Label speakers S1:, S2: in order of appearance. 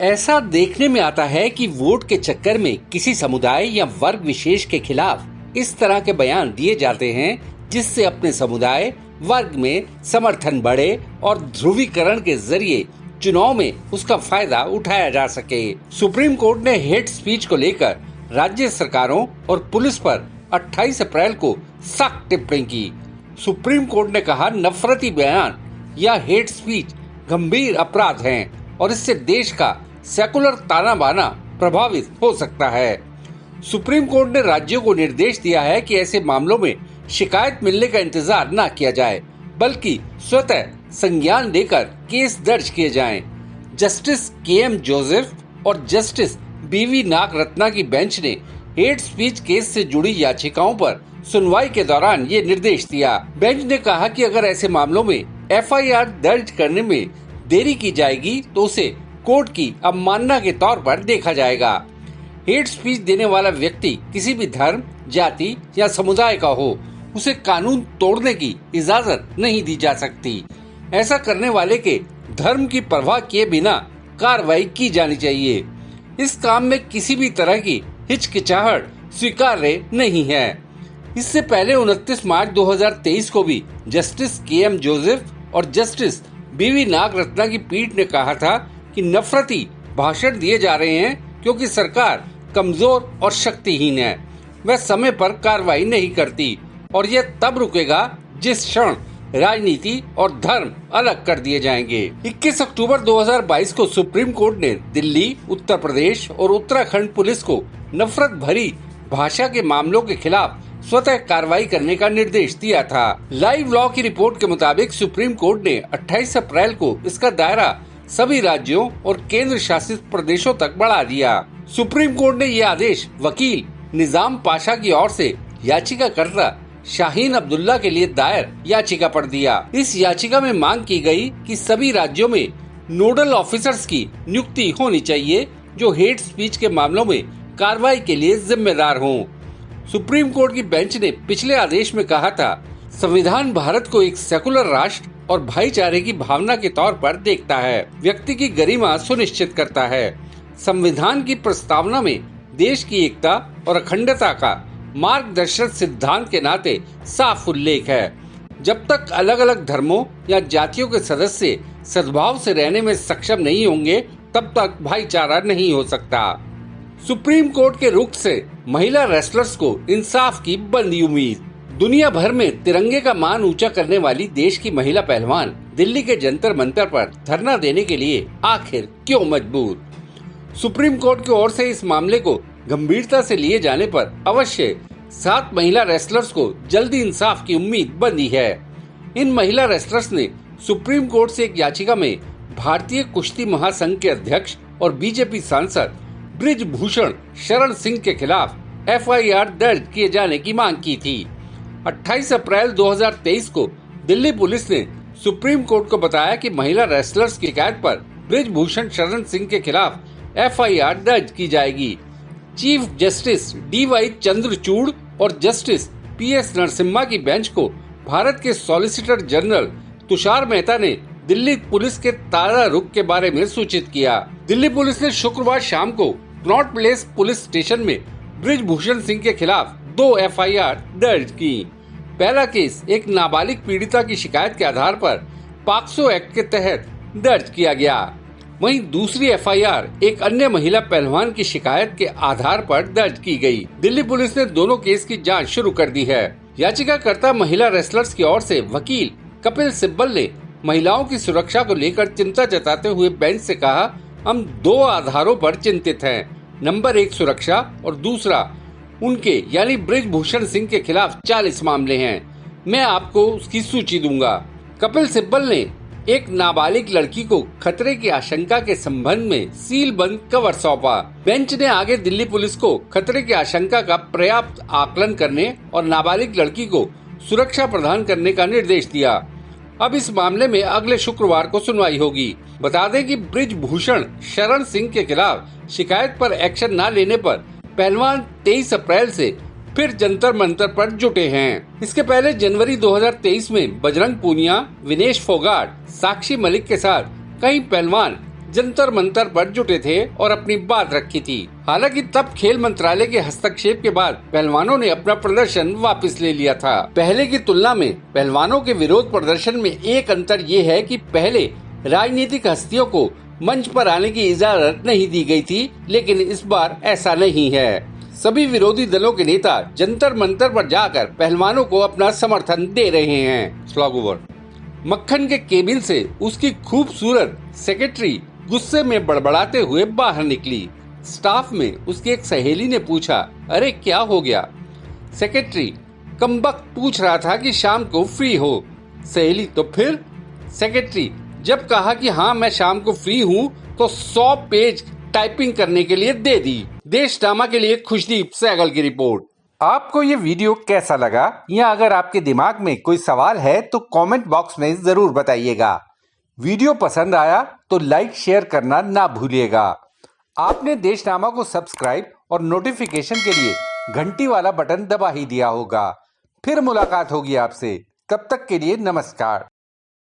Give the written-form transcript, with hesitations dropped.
S1: ऐसा देखने में आता है कि वोट के चक्कर में किसी समुदाय या वर्ग विशेष के खिलाफ इस तरह के बयान दिए जाते हैं जिससे अपने समुदाय वर्ग में समर्थन बढ़े और ध्रुवीकरण के जरिए चुनाव में उसका फायदा उठाया जा सके। सुप्रीम कोर्ट ने हेट स्पीच को लेकर राज्य सरकारों और पुलिस पर 28 अप्रैल को सख्त टिप्पणी की। सुप्रीम कोर्ट ने कहा, नफरती बयान या हेट स्पीच गंभीर अपराध हैं और इससे देश का सेकुलर ताना बाना प्रभावित हो सकता है। सुप्रीम कोर्ट ने राज्यों को निर्देश दिया है कि ऐसे मामलों में शिकायत मिलने का इंतजार न किया जाए, बल्कि स्वतः संज्ञान लेकर केस दर्ज किए जाएं। Justice KM. जोसेफ और जस्टिस बी.वी. नागरत्ना की बेंच ने हेट स्पीच केस से जुड़ी याचिकाओं पर सुनवाई के दौरान ये निर्देश दिया। बेंच ने कहा कि अगर ऐसे मामलों में एफआईआर दर्ज करने में देरी की जाएगी तो उसे कोर्ट की अवमानना के तौर पर देखा जाएगा। हेट स्पीच देने वाला व्यक्ति किसी भी धर्म, जाति या समुदाय का हो, उसे कानून तोड़ने की इजाजत नहीं दी जा सकती। ऐसा करने वाले के धर्म की परवाह किए बिना कार्रवाई की जानी चाहिए। इस काम में किसी भी तरह की हिचकिचाहट स्वीकार्य नहीं है। इससे पहले 29 मार्च 2023 को भी जस्टिस के.एम. जोसेफ और जस्टिस बी.वी. नागरत्ना की पीठ ने कहा था कि नफरती भाषण दिए जा रहे हैं क्योंकि सरकार कमजोर और शक्तिहीन है। वह समय पर कार्रवाई नहीं करती और यह तब रुकेगा जिस क्षण राजनीति और धर्म अलग कर दिए जाएंगे। 21 अक्टूबर 2022 को सुप्रीम कोर्ट ने दिल्ली, उत्तर प्रदेश और उत्तराखंड पुलिस को नफरत भरी भाषा के मामलों के खिलाफ स्वतः कार्रवाई करने का निर्देश दिया था। लाइव लॉ की रिपोर्ट के मुताबिक सुप्रीम कोर्ट ने 28 अप्रैल को इसका दायरा सभी राज्यों और केंद्र शासित प्रदेशों तक बढ़ा दिया। सुप्रीम कोर्ट ने ये आदेश वकील निजाम पाशा की ओर से याचिकाकर्ता शाहीन अब्दुल्ला के लिए दायर याचिका पर दिया। इस याचिका में मांग की गई कि सभी राज्यों में नोडल ऑफिसर्स की नियुक्ति होनी चाहिए जो हेट स्पीच के मामलों में कार्रवाई के लिए जिम्मेदार हों। सुप्रीम कोर्ट की बेंच ने पिछले आदेश में कहा था, संविधान भारत को एक सेकुलर राष्ट्र और भाईचारे की भावना के तौर पर देखता है, व्यक्ति की गरिमा सुनिश्चित करता है। संविधान की प्रस्तावना में देश की एकता और अखंडता का मार्गदर्शक सिद्धांत के नाते साफ उल्लेख है। जब तक अलग अलग धर्मों या जातियों के सदस्य सद्भाव से रहने में सक्षम नहीं होंगे, तब तक भाईचारा नहीं हो सकता। सुप्रीम कोर्ट के रुख से महिला रेसलर्स को इंसाफ की बंधी उम्मीद। दुनिया भर में तिरंगे का मान ऊंचा करने वाली देश की महिला पहलवान दिल्ली के जंतर मंतर पर धरना देने के लिए आखिर क्यों मजबूर? सुप्रीम कोर्ट की ओर से इस मामले को गंभीरता से लिए जाने पर अवश्य 7 महिला रेसलर्स को जल्दी इंसाफ की उम्मीद बंधी है। इन महिला रेसलर्स ने सुप्रीम कोर्ट से एक याचिका में भारतीय कुश्ती महासंघ के अध्यक्ष और बीजेपी सांसद ब्रिजभूषण शरण सिंह के खिलाफ एफआईआर दर्ज किए जाने की मांग की थी। 28 अप्रैल 2023 को दिल्ली पुलिस ने सुप्रीम कोर्ट को बताया कि महिला रेसलर्स की शिकायत पर ब्रिजभूषण शरण सिंह के खिलाफ एफआईआर दर्ज की जाएगी। Chief justice D.Y.. चंद्रचूड़ और जस्टिस पी.एस. नरसिम्हा की बेंच को भारत के सॉलिसिटर जनरल तुषार मेहता ने दिल्ली पुलिस के ताजा रुख के बारे में सूचित किया। दिल्ली पुलिस ने शुक्रवार शाम को कनॉट प्लेस पुलिस स्टेशन में ब्रिजभूषण सिंह के खिलाफ 2 एफआईआर दर्ज की। पहला केस एक नाबालिग पीड़िता की शिकायत के आधार पर पॉक्सो एक्ट के तहत दर्ज किया गया। वहीं दूसरी एफआईआर एक अन्य महिला पहलवान की शिकायत के आधार पर दर्ज की गई। दिल्ली पुलिस ने दोनों केस की जांच शुरू कर दी है। याचिकाकर्ता महिला रेसलर्स की ओर से वकील कपिल सिब्बल ने महिलाओं की सुरक्षा को लेकर चिंता जताते हुए बेंच से कहा, हम 2 आधारों पर चिंतित हैं। नंबर 1 सुरक्षा और दूसरा उनके यानी ब्रिजभूषण सिंह के खिलाफ 40 मामले हैं। मैं आपको उसकी सूची दूंगा। कपिल सिब्बल ने एक नाबालिग लड़की को खतरे की आशंका के संबंध में सील बंद कवर सौंपा। बेंच ने आगे दिल्ली पुलिस को खतरे की आशंका का पर्याप्त आकलन करने और नाबालिग लड़की को सुरक्षा प्रदान करने का निर्देश दिया। अब इस मामले में अगले शुक्रवार को सुनवाई होगी। बता दें कि ब्रिजभूषण शरण सिंह के खिलाफ शिकायत पर एक्शन न लेने पर पहलवान 23 अप्रैल से फिर जंतर मंतर पर जुटे हैं। इसके पहले जनवरी 2023 में बजरंग पूनिया, विनेश फोगाट, साक्षी मलिक के साथ कई पहलवान जंतर मंतर पर जुटे थे और अपनी बात रखी थी। हालांकि तब खेल मंत्रालय के हस्तक्षेप के बाद पहलवानों ने अपना प्रदर्शन वापस ले लिया था। पहले की तुलना में पहलवानों के विरोध प्रदर्शन में एक अंतर ये है कि पहले राजनीतिक हस्तियों को मंच पर आने की इजाजत नहीं दी गई थी, लेकिन इस बार ऐसा नहीं है। सभी विरोधी दलों के नेता जंतर मंतर पर जाकर पहलवानों को अपना समर्थन दे रहे हैं। Slog over. मक्खन के केबिन से उसकी खूबसूरत सेक्रेटरी गुस्से में बड़बड़ाते हुए बाहर निकली। स्टाफ में उसकी एक सहेली ने पूछा, अरे क्या हो गया? सेक्रेटरी, कमबख्त पूछ रहा था कि शाम को फ्री हो। सहेली, तो फिर? सेक्रेटरी, जब कहा कि हाँ मैं शाम को फ्री हूँ तो 100 पेज टाइपिंग करने के लिए दे दी। देशनामा के लिए खुशदीप सहगल की रिपोर्ट। आपको ये वीडियो कैसा लगा, या अगर आपके दिमाग में कोई सवाल है तो कमेंट बॉक्स में जरूर बताइएगा। वीडियो पसंद आया तो लाइक शेयर करना ना भूलिएगा। आपने देशनामा को सब्सक्राइब और नोटिफिकेशन के लिए घंटी वाला बटन दबा ही दिया होगा। फिर मुलाकात होगी आपसे, तब तक के लिए नमस्कार।